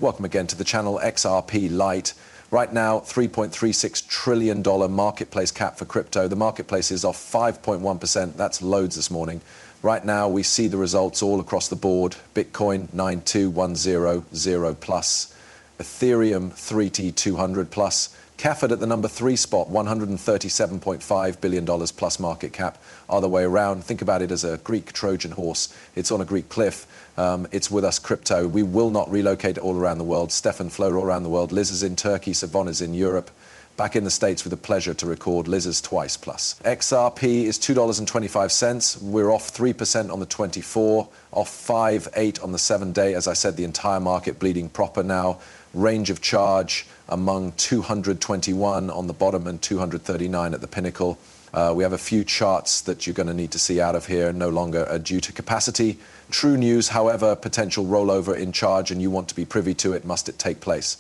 Welcome again to the channel XRP Lite. Right now, $3.36 trillion marketplace cap for crypto. The marketplace is off 5.1%. That's loads this morning. Right now, we see the results all across the board. Bitcoin 92100 plus. Ethereum 3T200 plus. Cafford at the number 3 spot, $137.5 billion plus market cap. Other way around, think about it as a Greek Trojan horse. It's on a Greek cliff. It's with us crypto. We will not relocate all around the world. Stefan Flow all around the world. Liz is in Turkey, Savon is in Europe. Back in the States with a pleasure to record. Liz is twice plus. XRP is $2.25. We're off 3% on the 24, off 5.8 on the 7-day. As I said, the entire market bleeding proper now. Range of charge among 221 on the bottom and 239 at the pinnacle. We have a few charts that you're going to need to see out of here, no longer due to capacity. True news, however, potential rollover in charge, and you want to be privy to it, must it take place.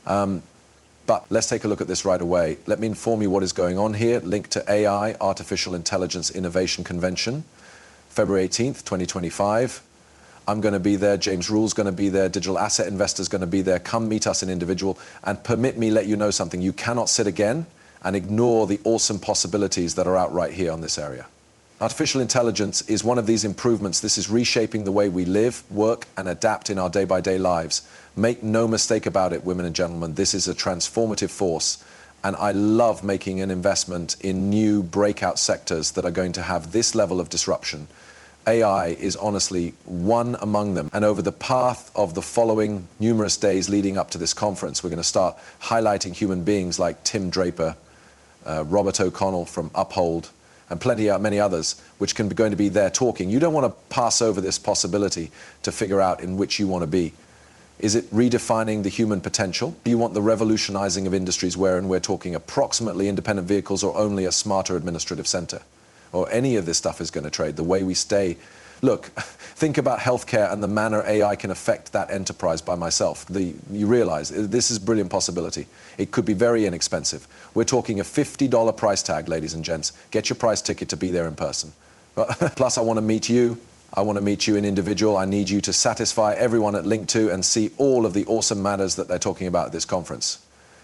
But let's take a look at this right away. Let me inform you what is going on here. Link to AI, Artificial Intelligence Innovation Convention, February 18th, 2025. I'm going to be there, James Rule's going to be there, digital asset investors going to be there. Come meet us in individual, and permit me let you know something. You cannot sit again and ignore the awesome possibilities that are out right here on this area. Artificial intelligence is one of these improvements. This is reshaping the way we live, work, and adapt in our day-by-day lives. Make no mistake about it, women and gentlemen, this is a transformative force. And I love making an investment in new breakout sectors that are going to have this level of disruption. AI is honestly one among them. And over the path of the following numerous days leading up to this conference, we're going to start highlighting human beings like Tim Draper, Robert O'Connell from Uphold, and many others, which can be going to be there talking. You don't want to pass over this possibility to figure out in which you want to be. Is it redefining the human potential? Do you want the revolutionizing of industries wherein we're talking approximately independent vehicles or only a smarter administrative center? Or any of this stuff is going to trade, the way we stay. Look, think about healthcare and the manner AI can affect that enterprise by myself. You realize this is a brilliant possibility. It could be very inexpensive. We're talking a $50 price tag, ladies and gents. Get your price ticket to be there in person. Plus, I want to meet you. I want to meet you in individual. I need you to satisfy everyone at Link 2 and see all of the awesome matters that they're talking about at this conference.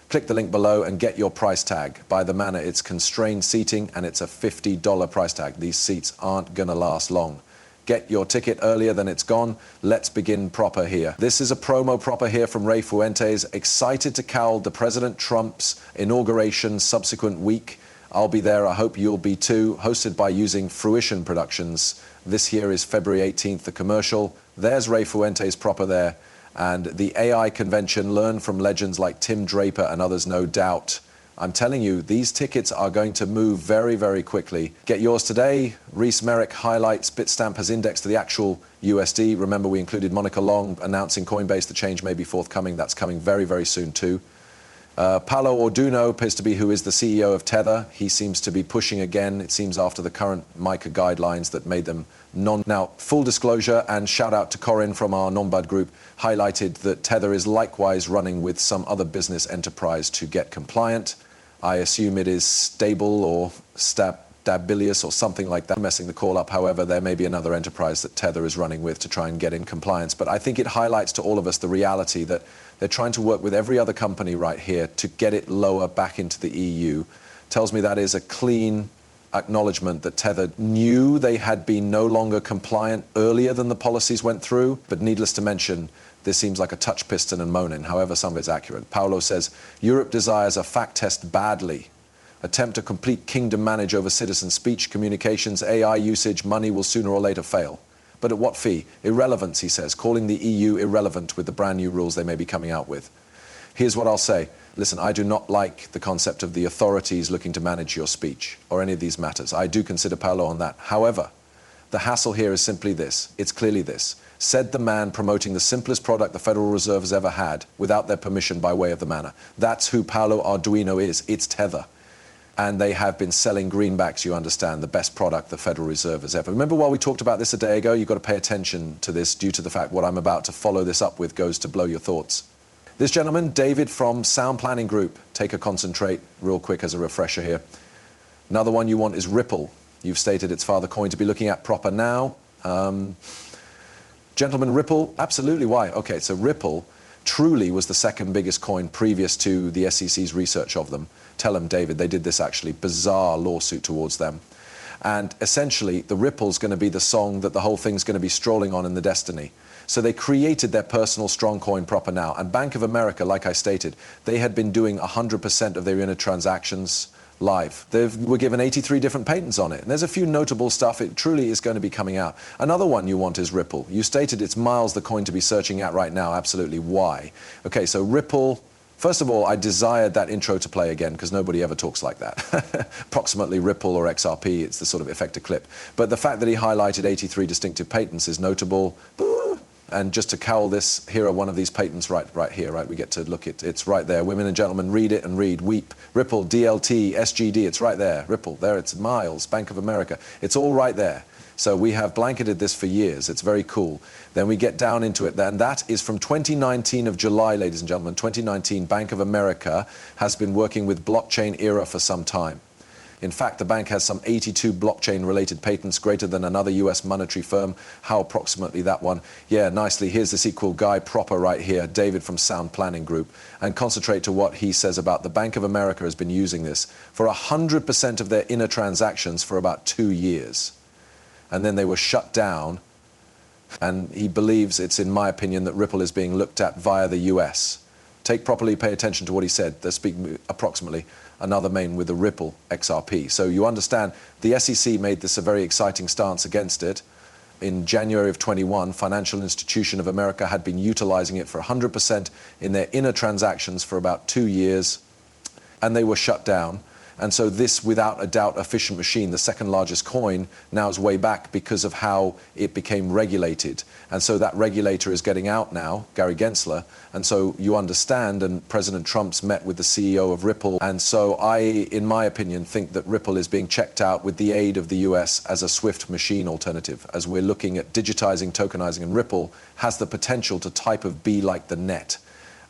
Click the link below and get your price tag. By the manner, it's constrained seating and it's a $50 price tag. These seats aren't going to last long. Get your ticket earlier than it's gone. Let's begin proper here. This is a promo proper here from Ray Fuentes. Excited to cowl the President Trump's inauguration subsequent week. I'll be there. I hope you'll be too. Hosted by Using Fruition Productions. This here is February 18th, the commercial. There's Ray Fuentes proper there. And the AI convention, learn from legends like Tim Draper and others, no doubt. I'm telling you, these tickets are going to move very, very quickly. Get yours today. Reese Merrick highlights Bitstamp has indexed to the actual USD. Remember, we included Monica Long announcing Coinbase. The change may be forthcoming. That's coming very, very soon too. Paolo Orduno appears to be who is the CEO of Tether. He seems to be pushing again, it seems, after the current MICA guidelines that made them Now, full disclosure and shout out to Corinne from our non-bud group, highlighted that Tether is likewise running with some other business enterprise to get compliant. I assume it is Stable or Stabilius or something like that. I'm messing the call up. However, there may be another enterprise that Tether is running with to try and get in compliance. But I think it highlights to all of us the reality that they're trying to work with every other company right here to get it lower back into the EU. Tells me that is a clean acknowledgement that Tether knew they had been no longer compliant earlier than the policies went through. But needless to mention, this seems like a touch piston and moaning, however some of it's accurate. Paolo says, Europe desires a fact test badly. Attempt to complete kingdom manage over citizen speech, communications, AI usage, money will sooner or later fail. But at what fee? Irrelevance, he says, calling the EU irrelevant with the brand new rules they may be coming out with. Here's what I'll say. Listen, I do not like the concept of the authorities looking to manage your speech or any of these matters. I do consider Paolo on that. However, the hassle here is simply this. It's clearly this. Said the man promoting the simplest product the Federal Reserve has ever had without their permission by way of the manner. That's who Paolo Arduino is. It's Tether. And they have been selling greenbacks, you understand, the best product the Federal Reserve has ever. Remember while we talked about this a day ago, you've got to pay attention to this due to the fact what I'm about to follow this up with goes to blow your thoughts. This gentleman, David from Sound Planning Group. Take a concentrate real quick as a refresher here. Another one you want is Ripple. You've stated it's father coin to be looking at proper now. Gentlemen, Ripple, absolutely. Why? Okay, so Ripple truly was the second biggest coin previous to the SEC's research of them. Tell them, David, they did this actually bizarre lawsuit towards them. And essentially, the Ripple's going to be the song that the whole thing's going to be strolling on in the destiny. So they created their personal strong coin proper now. And Bank of America, like I stated, they had been doing 100% of their inner transactions live. They were given 83 different patents on it. And there's a few notable stuff. It truly is going to be coming out. Another one you want is Ripple. You stated it's miles the coin to be searching at right now. Absolutely. Why? Okay, so Ripple. First of all, I desired that intro to play again because nobody ever talks like that. Approximately Ripple or XRP, it's the sort of effective clip. But the fact that he highlighted 83 distinctive patents is notable. And just to cowl this, here are one of these patents right here, right? We get to look at it's right there. Women and gentlemen, read it and read. Weep, Ripple, DLT, SGD, it's right there. Ripple, there it's Miles, Bank of America. It's all right there. So we have blanketed this for years. It's very cool. Then we get down into it. And that is from 2019 of July, ladies and gentlemen. 2019, Bank of America has been working with blockchain era for some time. In fact, the bank has some 82 blockchain-related patents greater than another US monetary firm. How approximately that one? Yeah, nicely. Here's this equal guy proper right here, David from Sound Planning Group. And concentrate to what he says about the Bank of America has been using this for 100% of their inner transactions for about 2 years. And then they were shut down. And he believes it's, in my opinion, that Ripple is being looked at via the US. Take properly, pay attention to what he said. They're speaking approximately another main with the Ripple XRP. So you understand the SEC made this a very exciting stance against it. In January of 21, Financial Institution of America had been utilizing it for 100% in their inner transactions for about 2 years, and they were shut down. And so this, without a doubt, efficient machine, the second largest coin, now is way back because of how it became regulated. And so that regulator is getting out now, Gary Gensler. And so you understand, and President Trump's met with the CEO of Ripple. And so I, in my opinion, think that Ripple is being checked out with the aid of the US as a swift machine alternative, as we're looking at digitizing, tokenizing, and Ripple has the potential to type of be like the net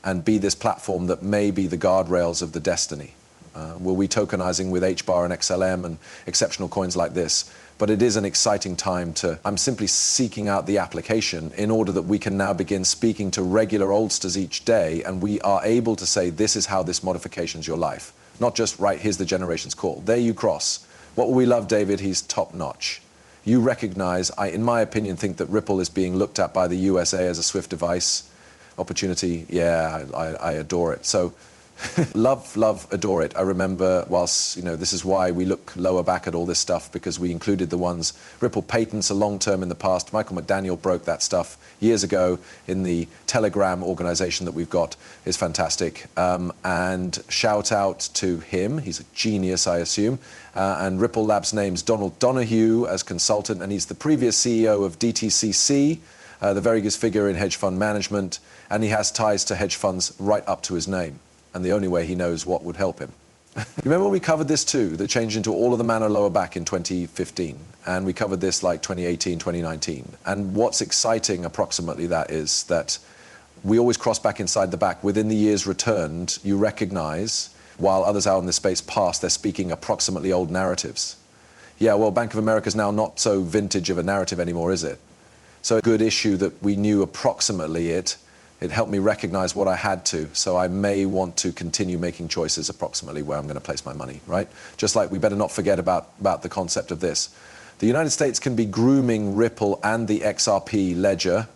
and be this platform that may be the guardrails of the destiny. Will we tokenizing with HBAR and XLM and exceptional coins like this? But it is an exciting time to, I'm simply seeking out the application in order that we can now begin speaking to regular oldsters each day, and we are able to say, this is how this modifications your life. Not just, right, here's the generation's call. There you cross. What will we love, David? He's top notch. You recognize, I, in my opinion, think that Ripple is being looked at by the USA as a swift device. Opportunity, yeah, I adore it. So, love, adore it. I remember whilst, this is why we look lower back at all this stuff, because we included the ones, Ripple patents are long term in the past. Michael McDaniel broke that stuff years ago in the Telegram organization that we've got. Is fantastic. And shout out to him. He's a genius, I assume. And Ripple Labs names Donald Donahue as consultant, and he's the previous CEO of DTCC, the very good figure in hedge fund management, and he has ties to hedge funds right up to his name. And the only way he knows what would help him. You remember we covered this too, that changed into all of the mana lower back in 2015. And we covered this like 2018, 2019. And what's exciting approximately that is that we always cross back inside the back. Within the years returned, you recognize, while others out in this space past, they're speaking approximately old narratives. Yeah, well, Bank of America is now not so vintage of a narrative anymore, is it? So a good issue that we knew approximately it helped me recognize what I had to, so I may want to continue making choices approximately where I'm going to place my money, right? Just like we better not forget about the concept of this. The United States can be grooming Ripple and the XRP ledger